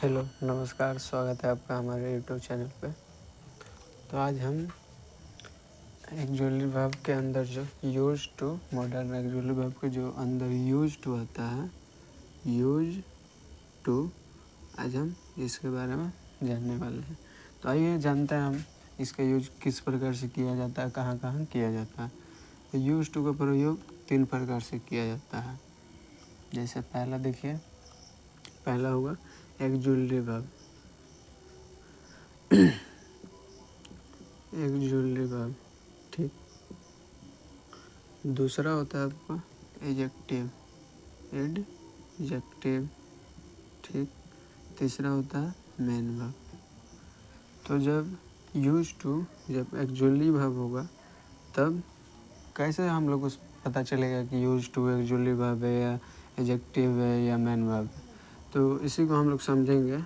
Hello, नमस्कार, स्वागत है आपका हमारे यूट्यूब चैनल पे। तो आज हम एक्जुअली वर्ब के अंदर जो used to modern actually verb के जो अंदर यूज्ड टू आता है, यूज टू, आज हम इसके बारे में जानने वाले हैं। तो आइए जानते हैं हम इसका यूज किस प्रकार से किया जाता है, कहाँ कहाँ किया जाता है। तो यूज टू का प्रयोग 3 प्रकार से किया जाता है। जैसे पहला देखिए, पहला होगा एक्जुअली वर्ब। एक्जुअली वर्ब, ठीक। दूसरा होता है आपका एडजेक्टिव, एडजेक्टिव, ठीक। तीसरा होता है मेन वर्ब। तो जब यूज टू, जब एक्जुअली वर्ब होगा तब कैसे हम लोग को पता चलेगा कि यूज टू एक्जुअली वर्ब है या एडजेक्टिव है या मेन वर्ब है। तो इसी को हम लोग समझेंगे।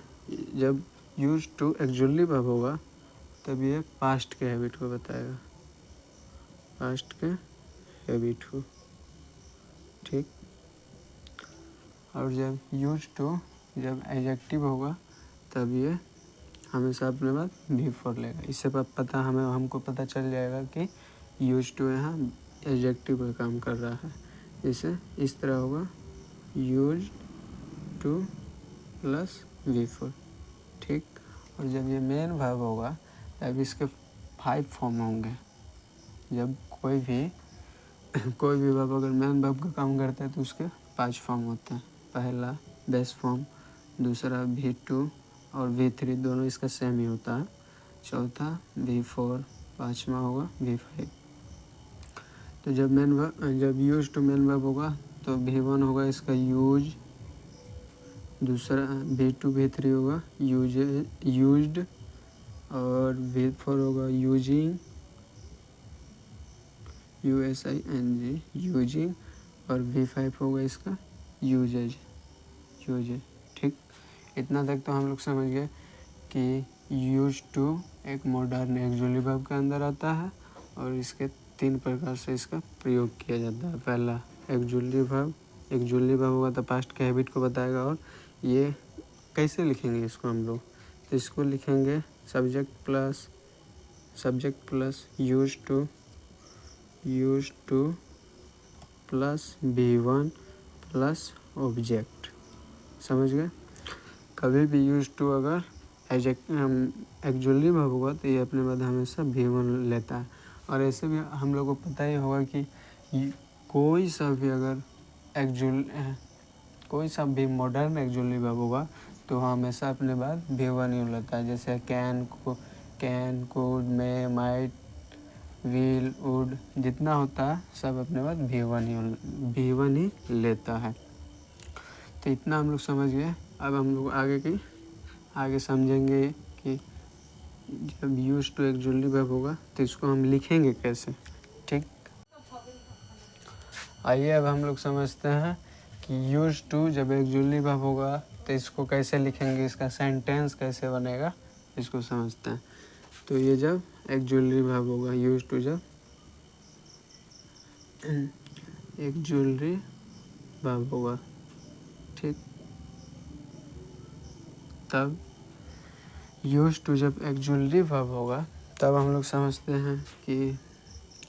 जब यूज टू एक्जुअली वर्ब होगा तब ये पास्ट के हैबिट को बताएगा, पास्ट के हैबिट को, ठीक। और जब यूज टू, जब एडजेक्टिव होगा तब ये हमेशा अपने बाद बिफोर लेगा। इससे पता हमको पता चल जाएगा कि यूज टू यहाँ एडजेक्टिव का काम कर रहा है। जैसे इस तरह होगा, यूज टू प्लस बिफोर, ठीक। और जब ये मेन वर्ब होगा तब इसके 5 फॉर्म होंगे। जब कोई भी वर्ब अगर मेन वर्ब का काम करता है तो उसके 5 फॉर्म होते हैं। पहला बेस फॉर्म, दूसरा V2 और V3 दोनों इसका सेम ही होता है। चौथा V4, पाँचवा होगा V5। तो जब यूज टू मेन वर्ब होगा तो V1 होगा इसका यूज, दूसरा V2 V3 होगा यूज्ड, और V4 होगा यूजिंग, USING, यूजिंग, और V5 होगा इसका यूजेज, ठीक। इतना तक तो हम लोग समझ गए कि यूज टू एक मॉडर्न एक्जुअली वर्ब के अंदर आता है और इसके 3 प्रकार से इसका प्रयोग किया जाता है। पहला एक्जुअली वर्ब होगा तो पास्ट के हैबिट को बताएगा। और ये कैसे लिखेंगे इसको हम लोग, तो इसको लिखेंगे subject plus use two plus V1 plus object. समझ गए। कभी भी यूज टू अगर एक्जुअली वर्ब होगा तो ये अपने बाद हमेशा V1 लेता है। और ऐसे भी हम लोग को पता ही होगा कि कोई सा भी मॉडर्न एक्जुअली वर्ब होगा तो हमेशा अपने बाद V1 ही लेता है। जैसे can, could, may, might, will, would, जितना होता है सब अपने बाद V1 ही लेता है। तो इतना हम लोग समझ गए। अब हम लोग आगे समझेंगे कि जब यूज टू एक्जुअली वर्ब होगा तो इसको हम लिखेंगे कैसे, ठीक। आइए अब हम लोग समझते हैं कि यूज टू जब एक्जुअली वर्ब होगा तो इसको कैसे लिखेंगे, इसका सेंटेंस कैसे बनेगा, इसको समझते हैं। तो ये जब एक्जुअली वर्ब होगा, यूज टू जब एक्जुअली वर्ब होगा, ठीक। तब यूज टू जब एक्जुअली वर्ब होगा तब हम लोग समझते हैं कि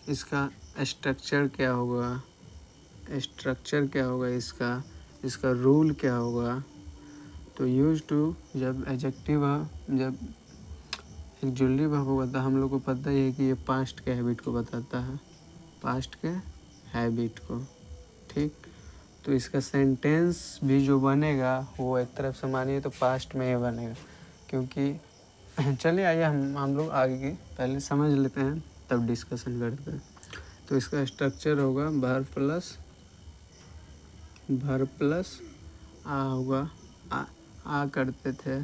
इसका स्ट्रक्चर क्या होगा, इसका रूल क्या होगा। तो यूज टू जब जब एक्जुअली वर्ब होगा तो हम लोग को पता ही है कि ये पास्ट के हैबिट को बताता है, पास्ट के हैबिट को, ठीक। तो इसका सेंटेंस भी जो बनेगा वो एक तरफ से मानिए तो पास्ट में ही बनेगा, क्योंकि चलिए आइए हम लोग आगे की पहले समझ लेते हैं तब डिस्कशन करते हैं। तो इसका स्ट्रक्चर होगा वर्ब प्लस आ होगा, आ करते थे,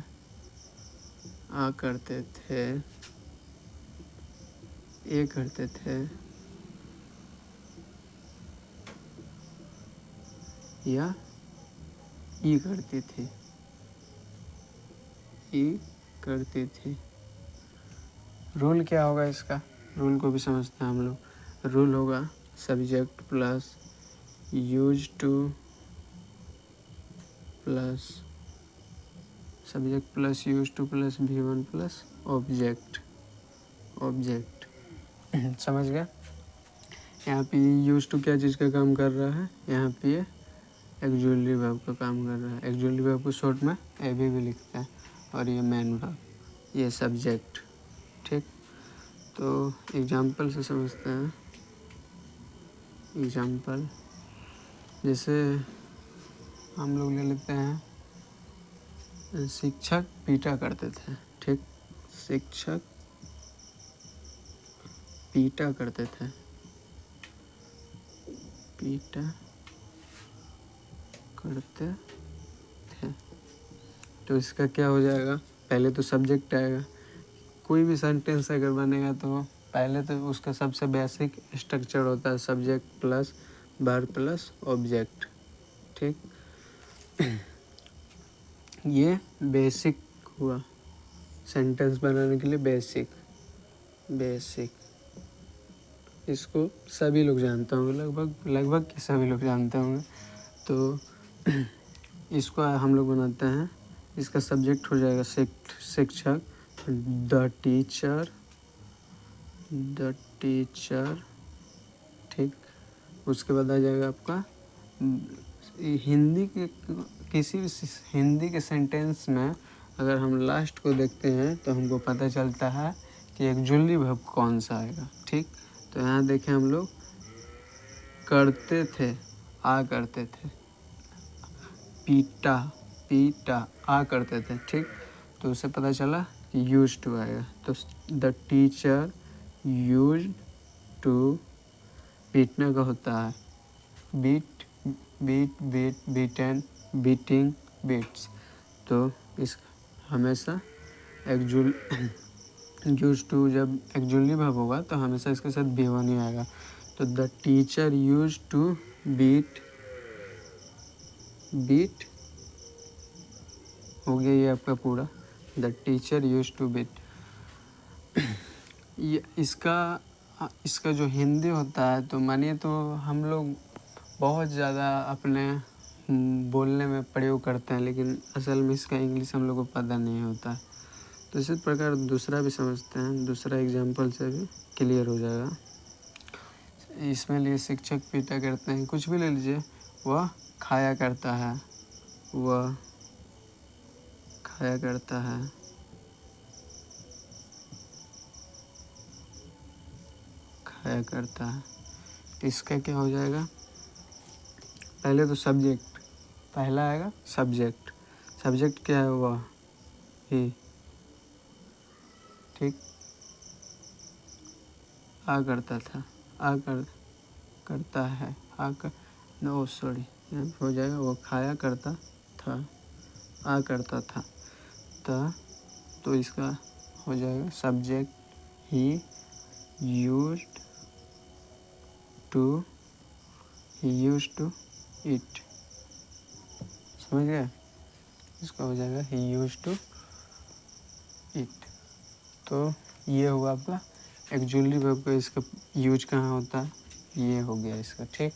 ए करते थे, या ई करती थी। रूल क्या होगा इसका, रूल को भी समझते हैं हम लोग। रूल होगा subject plus use two plus subject plus use two plus V1 plus object समझ गया। यहाँ पे यूज टू क्या चीज़ का काम कर रहा है, यहाँ पे ये एक्जुअली वर्ब का काम कर रहा है। एक्जुअली वर्ब को शॉर्ट में एबी भी लिखते हैं। और ये मेन वर्ब, ये सब्जेक्ट। ठीक, तो एग्जाम्पल से समझते हैं। एग्जाम्पल जैसे हम लोग ले लेते हैं, शिक्षक पीटा करते थे। ठीक, शिक्षक पीटा करते थे, पीटा करते थे। तो इसका क्या हो जाएगा, पहले तो सब्जेक्ट आएगा। कोई भी सेंटेंस अगर बनेगा तो पहले तो उसका सबसे बेसिक स्ट्रक्चर होता है subject plus verb plus object. ठीक, ये बेसिक हुआ सेंटेंस बनाने के लिए। बेसिक इसको सभी लोग जानते होंगे, लगभग के सभी लोग जानते होंगे। तो इसको हम लोग बनाते हैं, इसका सब्जेक्ट हो जाएगा शिक्षक, द टीचर। ठीक, उसके बाद आ जाएगा आपका हिंदी के, किसी भी हिंदी के सेंटेंस में अगर हम लास्ट को देखते हैं तो हमको पता चलता है कि एक्जुअली वर्ब कौन सा आएगा। ठीक, तो यहाँ देखें हम लोग करते थे, करते थे, पीटा करते थे। ठीक, तो उससे पता चला कि यूज टू आएगा। तो द टीचर यूज टू, पीटने का होता है बीटन, बीटिंग, बीट्स। तो इस हमेशा यूज टू जब एक्जुअली वर्ब होगा तो हमेशा इसके साथ V1 ही आएगा। तो the teacher use to beat हो गया ये आपका पूरा। The teacher use to beat. ये इसका जो हिंदी होता है, तो मानिए तो हम लोग बहुत ज़्यादा अपने बोलने में प्रयोग करते हैं, लेकिन असल में इसका इंग्लिश हम लोग को पता नहीं होता है। तो इसी प्रकार दूसरा भी समझते हैं, दूसरा एग्जांपल से भी क्लियर हो जाएगा। इसमें लिए शिक्षक पीटा करते हैं, कुछ भी ले लीजिए। वह खाया करता है, वह खाया करता है, खाया करता है। इसका क्या हो जाएगा, पहले तो सब्जेक्ट, पहला आएगा सब्जेक्ट। सब्जेक्ट क्या है, वह ही। ठीक, करता था, करता है, नो सॉरी, यहाँ हो जाएगा वो खाया करता था, करता था। तो इसका हो जाएगा सब्जेक्ट ही यूज्ड टू इट। समझ गए, इसका हो जाएगा ही यूज्ड टू इट। तो ये हुआ आपका एक्जुअली वर्ब का, इसका यूज कहाँ होता है, ये हो गया इसका। ठीक।